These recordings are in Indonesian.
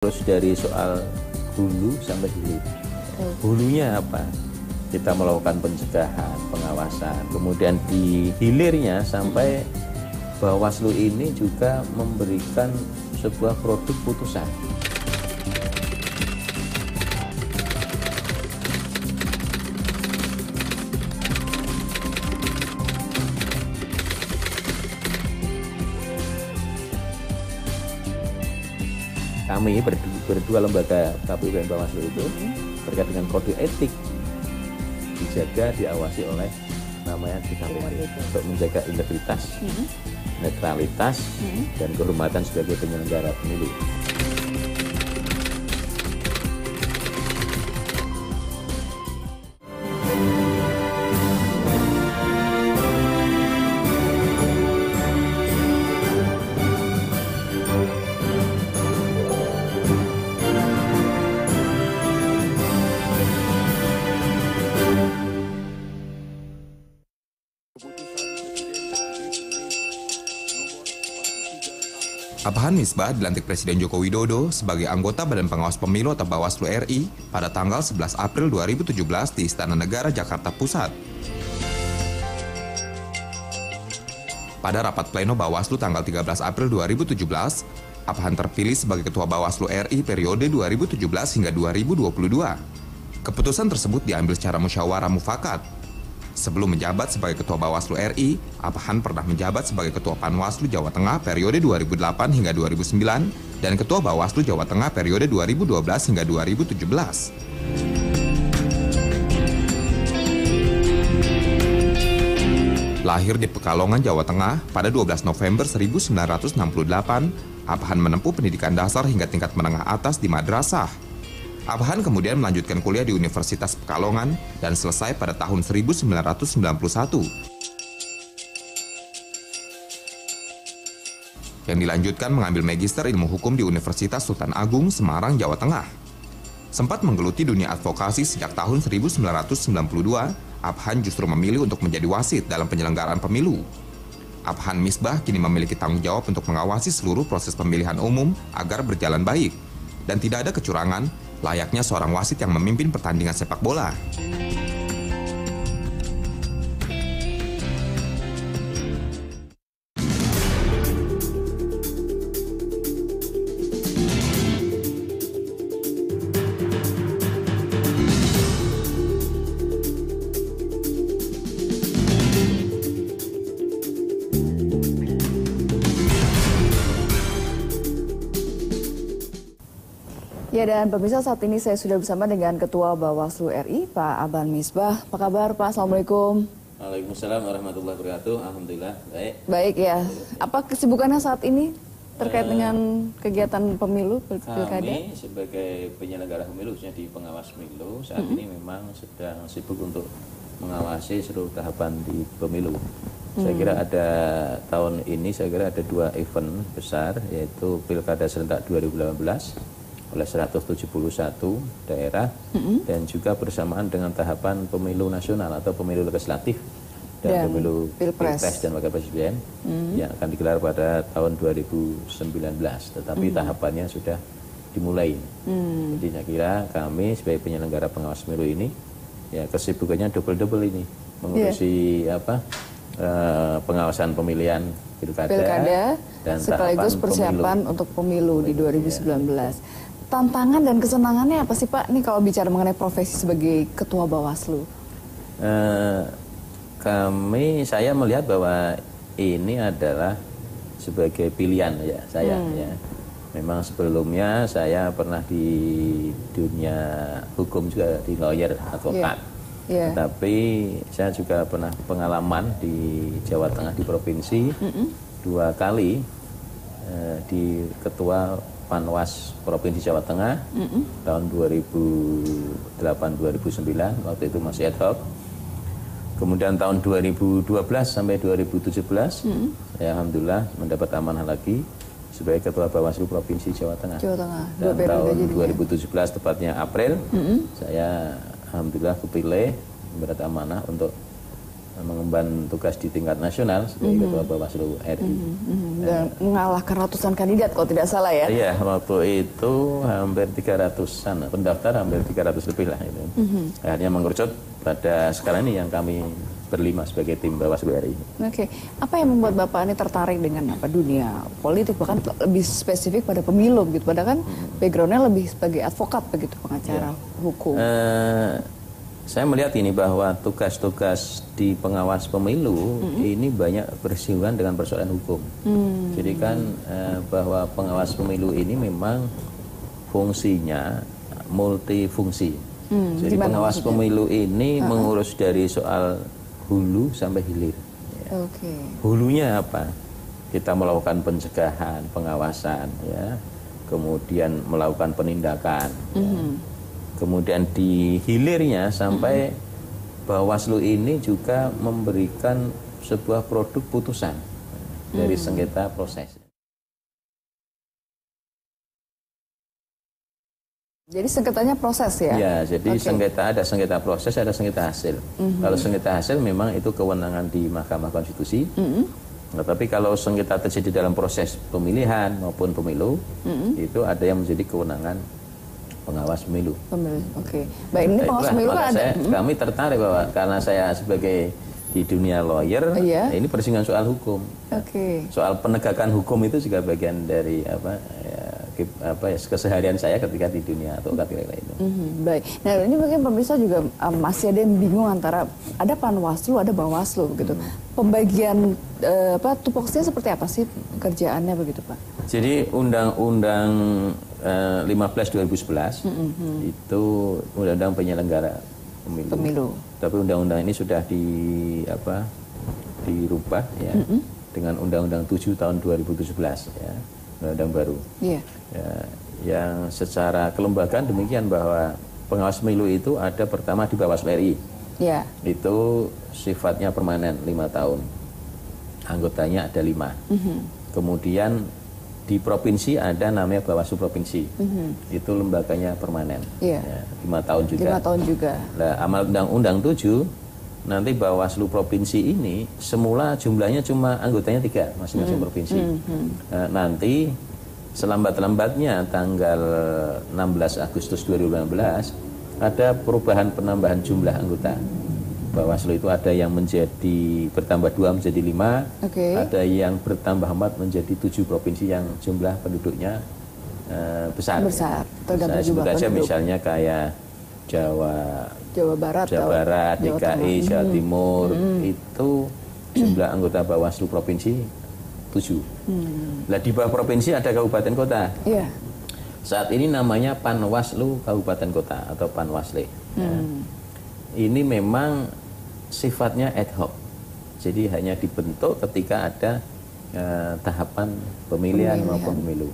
Terus dari soal hulu sampai hilir. Hulunya apa? Kita melakukan pencegahan, pengawasan. Kemudian di hilirnya sampai Bawaslu ini juga memberikan sebuah produk putusan. Kami berdua lembaga KPU dan Bawaslu itu terkait dengan kode etik dijaga, diawasi oleh namanya DKPP untuk menjaga integritas, netralitas, dan kehormatan sebagai penyelenggara pemilu. Abhan Misbah dilantik Presiden Joko Widodo sebagai anggota Badan Pengawas Pemilu atau Bawaslu RI pada tanggal 11 April 2017 di Istana Negara, Jakarta Pusat. Pada rapat pleno Bawaslu tanggal 13 April 2017, Abhan terpilih sebagai Ketua Bawaslu RI periode 2017 hingga 2022. Keputusan tersebut diambil secara musyawarah mufakat. Sebelum menjabat sebagai Ketua Bawaslu RI, Abhan pernah menjabat sebagai Ketua Panwaslu Jawa Tengah periode 2008 hingga 2009 dan Ketua Bawaslu Jawa Tengah periode 2012 hingga 2017. Lahir di Pekalongan, Jawa Tengah pada 12 November 1968, Abhan menempuh pendidikan dasar hingga tingkat menengah atas di madrasah. Abhan kemudian melanjutkan kuliah di Universitas Pekalongan dan selesai pada tahun 1991. Yang dilanjutkan mengambil Magister Ilmu Hukum di Universitas Sultan Agung, Semarang, Jawa Tengah. Sempat menggeluti dunia advokasi sejak tahun 1992, Abhan justru memilih untuk menjadi wasit dalam penyelenggaraan pemilu. Abhan Misbah kini memiliki tanggung jawab untuk mengawasi seluruh proses pemilihan umum agar berjalan baik dan tidak ada kecurangan, layaknya seorang wasit yang memimpin pertandingan sepak bola. Ya, dan pemirsa, saat ini saya sudah bersama dengan Ketua Bawaslu RI, Pak Abhan Misbah. Apa kabar, Pak? Assalamualaikum. Waalaikumsalam warahmatullahi wabarakatuh. Alhamdulillah, baik. Baik ya. Apa kesibukannya saat ini terkait dengan kegiatan pemilu, pilkada? Kami sebagai penyelenggara pemilu, khususnya di pengawas pemilu, saat ini memang sedang sibuk untuk mengawasi seluruh tahapan di pemilu. Saya kira tahun ini ada dua event besar, yaitu Pilkada Serentak 2018 oleh 171 daerah dan juga bersamaan dengan tahapan pemilu nasional atau pemilu legislatif dan pemilu pilpres dan wakil presiden yang akan digelar pada tahun 2019, tetapi tahapannya sudah dimulai. Jadi saya kira kami sebagai penyelenggara pengawas pemilu ini ya kesibukannya double ini mengurusi pengawasan pemilihan pilkada dan sekaligus persiapan untuk pemilu di 2019. Tantangan dan kesenangannya apa sih, Pak? Nih kalau bicara mengenai profesi sebagai Ketua Bawaslu. Saya melihat bahwa ini adalah sebagai pilihan ya saya. Ya. Memang sebelumnya saya pernah di dunia hukum juga, di lawyer, advokat. Tetapi saya juga pernah pengalaman di Jawa Tengah, di provinsi, 2 kali di Ketua Panwas Provinsi Jawa Tengah tahun 2008-2009, waktu itu masih ad hoc. Kemudian tahun 2012 sampai 2017, saya alhamdulillah mendapat amanah lagi sebagai Ketua Bawaslu Provinsi Jawa Tengah. Dan tahun 2017 tepatnya April, saya alhamdulillah kepilih mendapat amanah untuk mengemban tugas di tingkat nasional sebagai Ketua Bawaslu RI. Dan mengalahkan ratusan kandidat kalau tidak salah ya. Iya, waktu itu hampir 300-an, pendaftar hampir 300 lebih lah itu. Akhirnya mengerucut pada sekarang ini yang kami berlima sebagai tim Bawaslu RI. Oke, apa yang membuat Bapak ini tertarik dengan dunia politik, bahkan lebih spesifik pada pemilu gitu? Padahal kan backgroundnya lebih sebagai advokat begitu, pengacara hukum. Saya melihat ini bahwa tugas-tugas di pengawas pemilu ini banyak bersinggungan dengan persoalan hukum. Jadi kan bahwa pengawas pemilu ini memang fungsinya multifungsi. Jadi pengawas pemilu ini mengurus dari soal hulu sampai hilir. Ya. Hulunya apa? Kita melakukan pencegahan, pengawasan, ya, kemudian melakukan penindakan. Ya. Kemudian di hilirnya sampai Bawaslu ini juga memberikan sebuah produk putusan dari sengketa proses. Jadi sengketanya proses ya? Ya, jadi ada sengketa proses, ada sengketa hasil. Kalau sengketa hasil memang itu kewenangan di Mahkamah Konstitusi. Nah, tapi kalau sengketa terjadi dalam proses pemilihan maupun pemilu, itu ada yang menjadi kewenangan pengawas pemilu. Baik, ini pengawas pemilu kan ada. Kami tertarik bahwa karena saya sebagai di dunia lawyer, ini persinggungan soal hukum. Soal penegakan hukum itu juga bagian dari keseharian saya ketika di dunia atau ketika itu. Baik. Nah, ini mungkin pemirsa juga masih ada yang bingung antara ada Panwaslu, ada Bawaslu begitu. Pembagian tupoksinya seperti apa sih kerjaannya begitu, Pak? Jadi Undang-Undang 15 2011 itu Undang-Undang penyelenggara pemilu. Tapi undang-undang ini sudah dirubah ya dengan Undang-Undang 7 tahun 2017 ya, undang-undang baru. Ya, yang secara kelembagaan demikian bahwa pengawas pemilu itu ada pertama di Bawaslu RI. Itu sifatnya permanen 5 tahun. Anggotanya ada 5. Kemudian di provinsi ada namanya Bawaslu Provinsi. Itu lembaganya permanen. 5 tahun juga. 5 tahun juga. Nah, amal Undang-Undang 7 nanti Bawaslu Provinsi ini semula jumlahnya cuma anggotanya 3 masing-masing provinsi. Nanti selambat-lambatnya tanggal 16 Agustus 2019 ada perubahan penambahan jumlah anggota. Bawaslu itu ada yang bertambah 2 menjadi 5, ada yang bertambah 4 menjadi 7 provinsi yang jumlah penduduknya besar. Sebut aja misalnya kayak Jawa Barat, DKI, Jawa Timur, itu jumlah anggota Bawaslu provinsi 7. Nah, di bawah provinsi ada kabupaten kota. Saat ini namanya Panwaslu Kabupaten Kota atau Panwasle. Ini memang sifatnya ad hoc. Jadi hanya dibentuk ketika ada tahapan pemilihan maupun pemilu.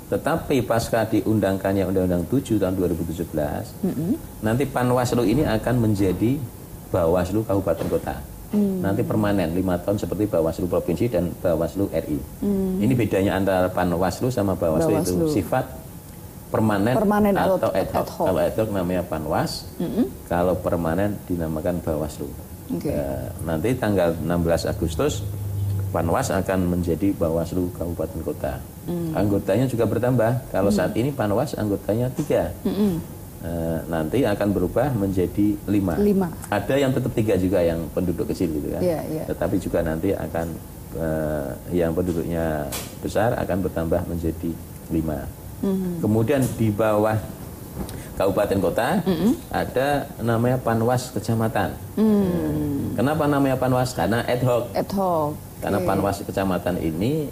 Tetapi pasca diundangkannya Undang-Undang 7 tahun 2017, nanti Panwaslu ini akan menjadi Bawaslu Kabupaten Kota. Nanti permanen 5 tahun seperti Bawaslu Provinsi dan Bawaslu RI. Ini bedanya antara Panwaslu sama Bawaslu itu sifat permanen atau ad hoc. Kalau ad hoc namanya Panwas, kalau permanen dinamakan Bawaslu. Nanti tanggal 16 Agustus Panwas akan menjadi Bawaslu Kabupaten Kota. Anggotanya juga bertambah. Kalau saat ini Panwas anggotanya 3. Nanti akan berubah menjadi 5. Ada yang tetap 3 juga yang penduduk kecil gitu kan. Tetapi juga nanti akan yang penduduknya besar akan bertambah menjadi 5. Kemudian di bawah kabupaten kota ada namanya Panwas kecamatan. Kenapa namanya Panwas? Karena ad hoc. Karena Panwas kecamatan ini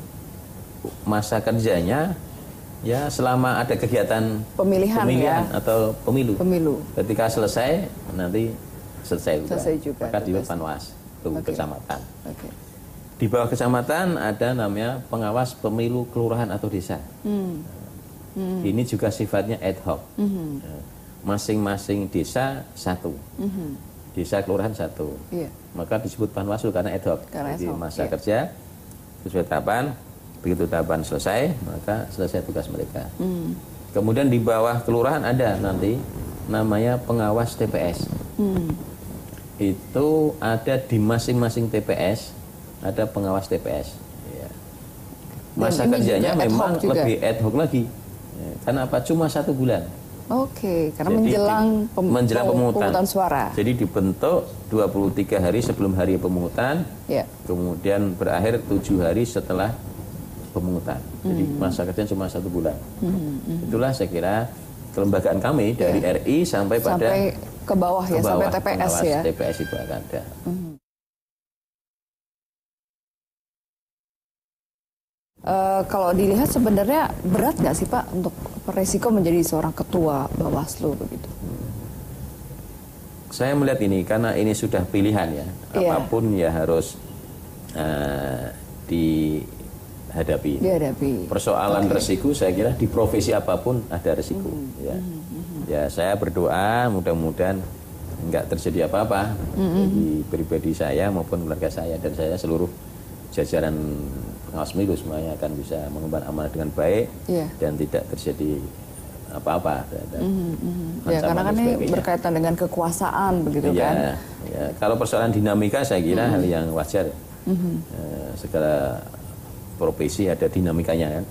masa kerjanya ya selama ada kegiatan pemilihan atau pemilu. Ketika selesai nanti selesai juga. Maka di Panwas kecamatan. Di bawah kecamatan ada namanya pengawas pemilu kelurahan atau desa. Ini juga sifatnya ad hoc. Masing-masing desa 1. Desa kelurahan 1. Maka disebut Panwaslu karena ad hoc. Jadi masa kerja sesuai tahapan, begitu tahapan selesai, maka selesai tugas mereka. Kemudian di bawah kelurahan ada nanti namanya pengawas TPS. Itu ada di masing-masing TPS, ada pengawas TPS. Ya. Masa kerjanya memang lebih ad hoc lagi. Ya, karena apa? Cuma 1 bulan. Oke, karena Jadi, menjelang pemungutan suara. Jadi dibentuk 23 hari sebelum hari pemungutan, Ya. kemudian berakhir 7 hari setelah pemungutan. Jadi masa kerjanya cuma 1 bulan. Itulah saya kira kelembagaan kami dari RI sampai pada ke bawah ya, sampai TPS ya. TPS itu akan ada. Kalau dilihat sebenarnya berat nggak sih Pak untuk resiko menjadi seorang ketua Bawaslu begitu? Saya melihat ini karena ini sudah pilihan ya, apapun ya harus dihadapi. Persoalan resiko saya kira di profesi apapun ada resiko. Ya saya berdoa mudah-mudahan nggak terjadi apa-apa bagi pribadi saya maupun keluarga saya dan saya seluruh jajaran pengawas pemilu semuanya akan bisa mengemban amanah dengan baik dan tidak terjadi apa-apa. Ya, karena kan ini berkaitan dengan kekuasaan begitu kan. Ya, kalau persoalan dinamika saya kira hal yang wajar. Segala profesi ada dinamikanya kan.